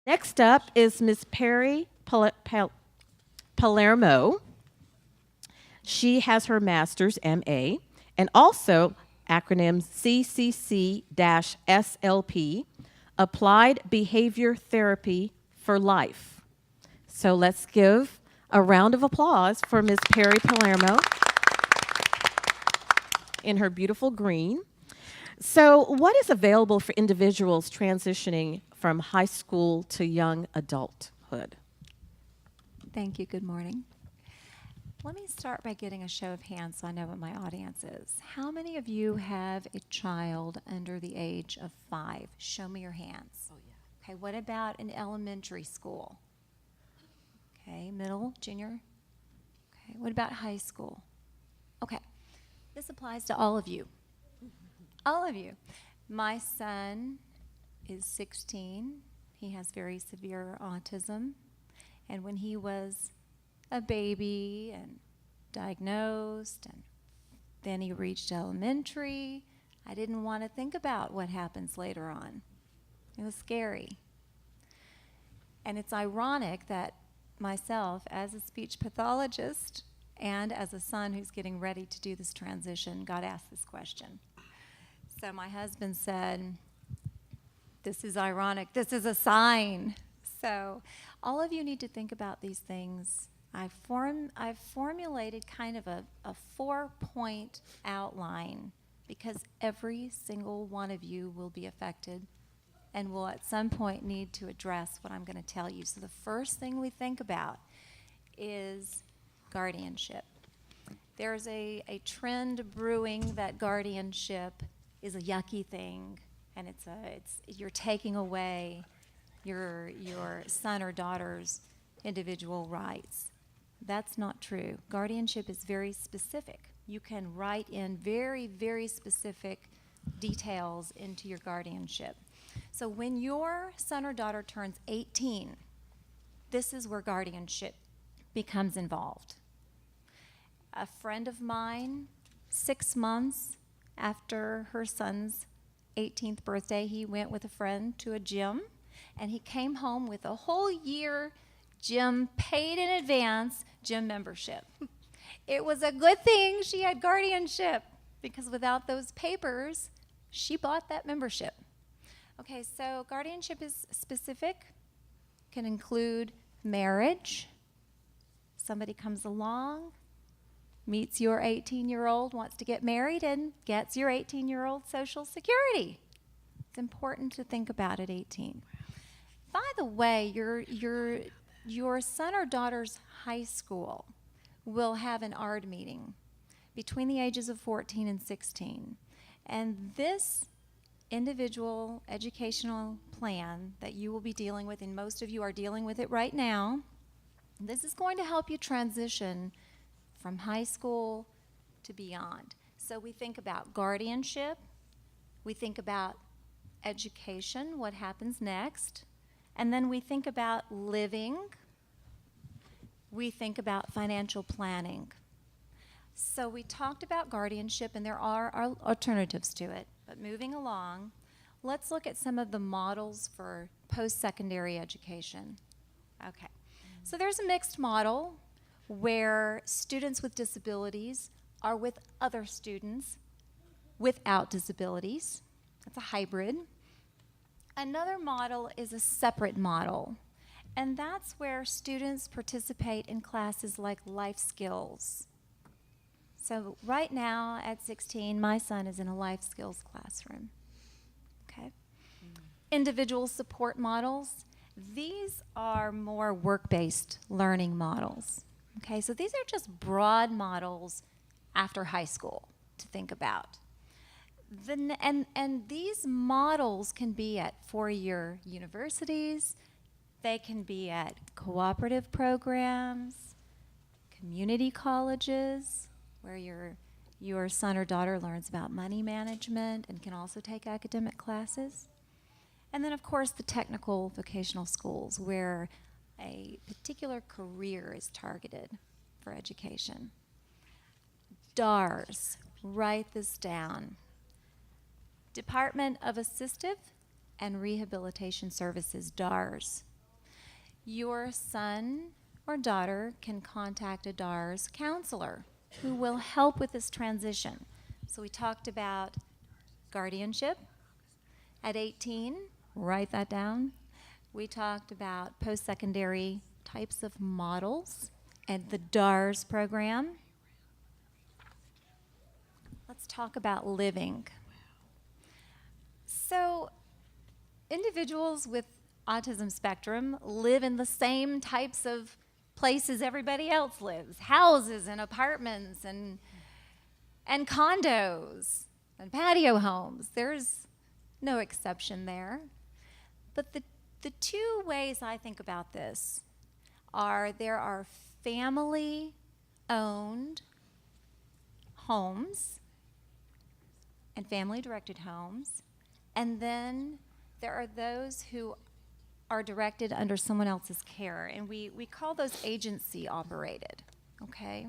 Next up is Miss Perry Palermo. She has her master's MA and also acronym CCC-SLP, Applied Behavior Therapy for Life. So let's give a round of applause for Ms. Perry Palermo in her beautiful green. So what is available for individuals transitioning from high school to young adulthood? Thank you. Good morning. Let me start by getting a show of hands so I know what my audience is. How many of you have a child under the age of 5? Show me your hands. Oh, yeah. Okay, what about in elementary school? Okay, middle, junior? Okay, what about high school? Okay, this applies to all of you. All of you. My son is 16. He has very severe autism. And when he was a baby and diagnosed, and then he reached elementary, I didn't want to think about what happens later on. It was scary. And it's ironic that myself, as a speech pathologist and as a son who's getting ready to do this transition, got asked this question. So my husband said, "This is ironic. This is a sign." So all of you need to think about these things. I've formulated kind of a 4-point outline because every single one of you will be affected and will at some point need to address what I'm going to tell you. So the first thing we think about is guardianship. There's a trend brewing that guardianship is a yucky thing, and you're taking away your son or daughter's individual rights. That's not true. Guardianship is very specific. You can write in very, very specific details into your guardianship. So when your son or daughter turns 18, this is where guardianship becomes involved. A friend of mine, 6 months after her son's 18th birthday, he went with a friend to a gym, and he came home with a whole year gym paid in advance gym membership. It was a good thing she had guardianship, because without those papers, she bought that membership. Okay, so guardianship is specific, can include marriage. Somebody comes along, meets your 18-year-old, wants to get married, and gets your 18-year-old Social Security. It's important to think about at 18. By the way, your son or daughter's high school will have an ARD meeting between the ages of 14 and 16. And this individual educational plan that you will be dealing with, and most of you are dealing with it right now, this is going to help you transition from high school to beyond. So we think about guardianship, we think about education, what happens next, and then we think about living, we think about financial planning. So we talked about guardianship, and there are alternatives to it. But moving along, let's look at some of the models for post-secondary education. Okay, so there's a mixed model where students with disabilities are with other students without disabilities. That's a hybrid. Another model is a separate model, and that's where students participate in classes like life skills. So right now at 16, my son is in a life skills classroom. Okay. Individual support models, these are more work-based learning models. Okay, so these are just broad models after high school to think about. And these models can be at four-year universities, they can be at cooperative programs, community colleges, where your son or daughter learns about money management and can also take academic classes. And then, of course, the technical vocational schools, where a particular career is targeted for education. DARS, write this down. Department of Assistive and Rehabilitation Services, DARS. your son or daughter can contact a DARS counselor who will help with this transition. So we talked about guardianship at 18, write that down. We talked about post-secondary types of models and the DARS program. Let's talk about living. So individuals with autism spectrum live in the same types of places everybody else lives, houses and apartments and condos and patio homes. There's no exception there. But the two ways I think about this are there are family-owned homes and family-directed homes, and then there are those who are directed under someone else's care, and we call those agency operated, okay?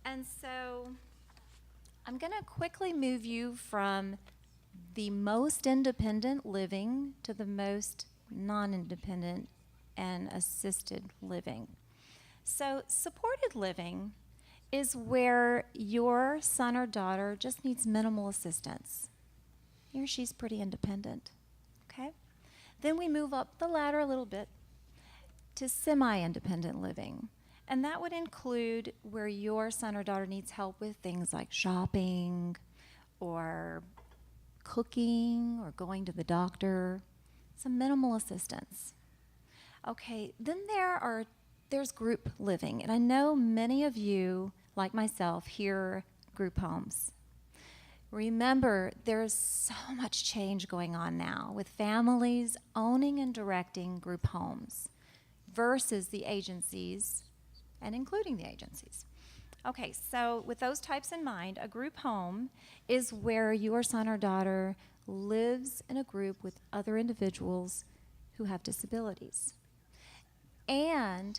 And so I'm going to quickly move you from the most independent living to the most non-independent and assisted living. So supported living is where your son or daughter just needs minimal assistance. He or she's pretty independent, okay? Then we move up the ladder a little bit to semi-independent living. And that would include where your son or daughter needs help with things like shopping or cooking or going to the doctor, some minimal assistance. Okay, then there's group living. And I know many of you, like myself, hear group homes. Remember, there's so much change going on now with families owning and directing group homes versus the agencies and including the agencies. Okay, so with those types in mind, a group home is where your son or daughter lives in a group with other individuals who have disabilities. And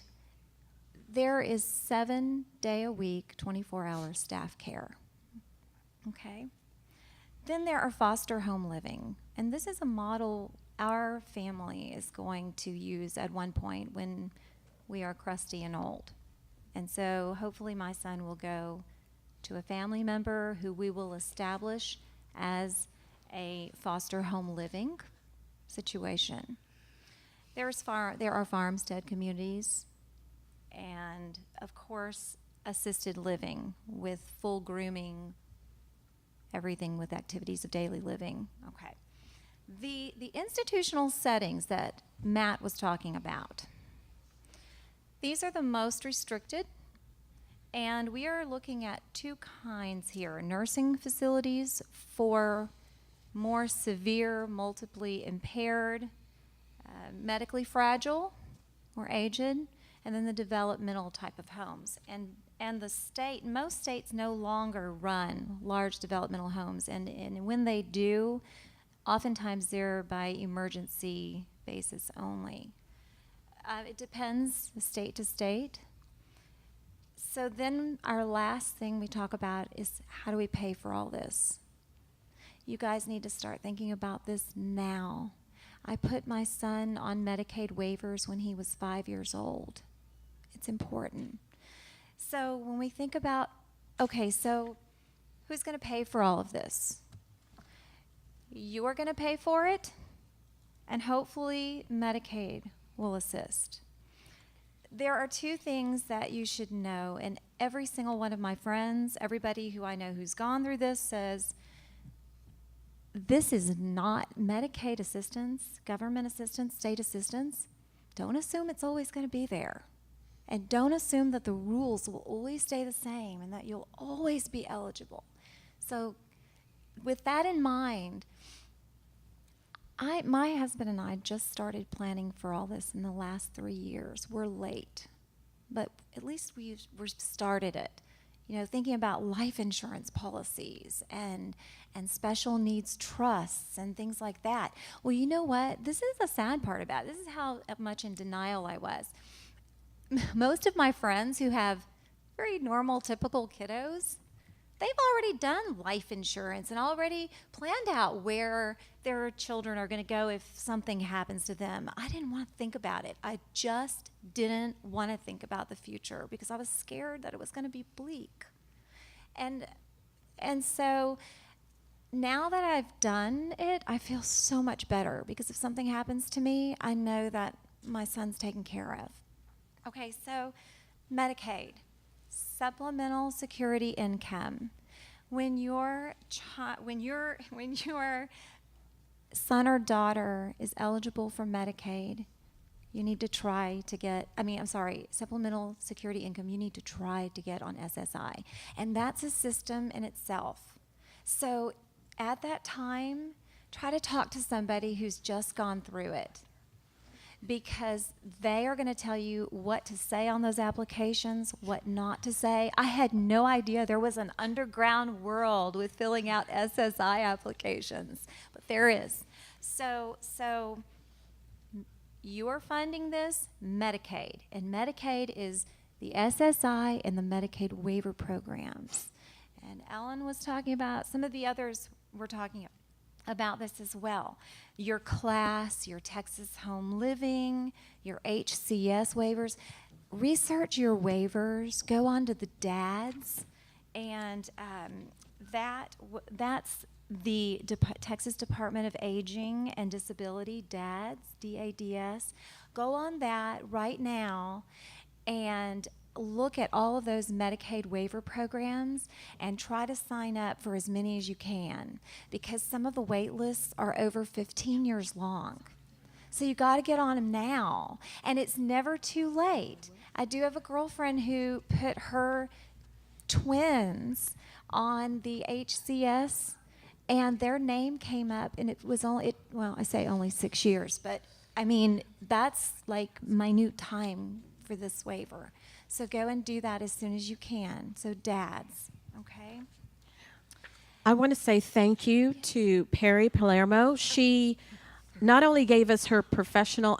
there is 7-day-a-week, 24-hour staff care. Okay? Then there are foster home living, and this is a model our family is going to use at one point when we are crusty and old. And so hopefully my son will go to a family member who we will establish as a foster home living situation. There are farmstead communities and, of course, assisted living with full grooming, everything with activities of daily living. Okay. The institutional settings that Matt was talking about, these are the most restricted, and we are looking at two kinds here. Nursing facilities for more severe, multiply impaired, medically fragile or aged, and then the developmental type of homes. And most states no longer run large developmental homes, and when they do, oftentimes they're by emergency basis only. It depends state to state. So then our last thing we talk about is how do we pay for all this? You guys need to start thinking about this now. I put my son on Medicaid waivers when he was 5 years old. It's important. So when we think about, okay, so who's going to pay for all of this? You're going to pay for it, and hopefully Medicaid will assist. There are two things that you should know, and every single one of my friends, everybody who I know who's gone through this says, this is not Medicaid assistance, government assistance, state assistance. Don't assume it's always going to be there. And don't assume that the rules will always stay the same and that you'll always be eligible. So with that in mind, my husband and I just started planning for all this in the last 3 years. We're late, but at least we've started it. You know, thinking about life insurance policies and special needs trusts and things like that. Well, you know what? This is the sad part about it. This is how much in denial I was. Most of my friends who have very normal, typical kiddos, they've already done life insurance and already planned out where their children are going to go if something happens to them. I didn't want to think about it. I just didn't want to think about the future because I was scared that it was going to be bleak. And so now that I've done it, I feel so much better because if something happens to me, I know that my son's taken care of. Okay, so Medicaid, supplemental security income. When your son or daughter is eligible for Medicaid, you need to try to get, supplemental security income, you need to try to get on SSI. And that's a system in itself. So at that time, try to talk to somebody who's just gone through it, because they are going to tell you what to say on those applications, what not to say. I had no idea there was an underground world with filling out SSI applications, but there is. So you are funding this Medicaid, and Medicaid is the SSI and the Medicaid waiver programs. And Ellen was talking about, some of the others were talking about this as well. Your class, your Texas Home Living, your HCS waivers. Research your waivers. Go on to the DADS, and that's the Texas Department of Aging and Disability, DADS, DADS. Go on that right now and look at all of those Medicaid waiver programs and try to sign up for as many as you can, because some of the wait lists are over 15 years long. So you got to get on them now, and it's never too late. I do have a girlfriend who put her twins on the HCS, and their name came up, and it was I say only 6 years, but I mean, that's like minute time for this waiver. So go and do that as soon as you can. So dads, okay? I want to say thank you to Perry Palermo. She not only gave us her professional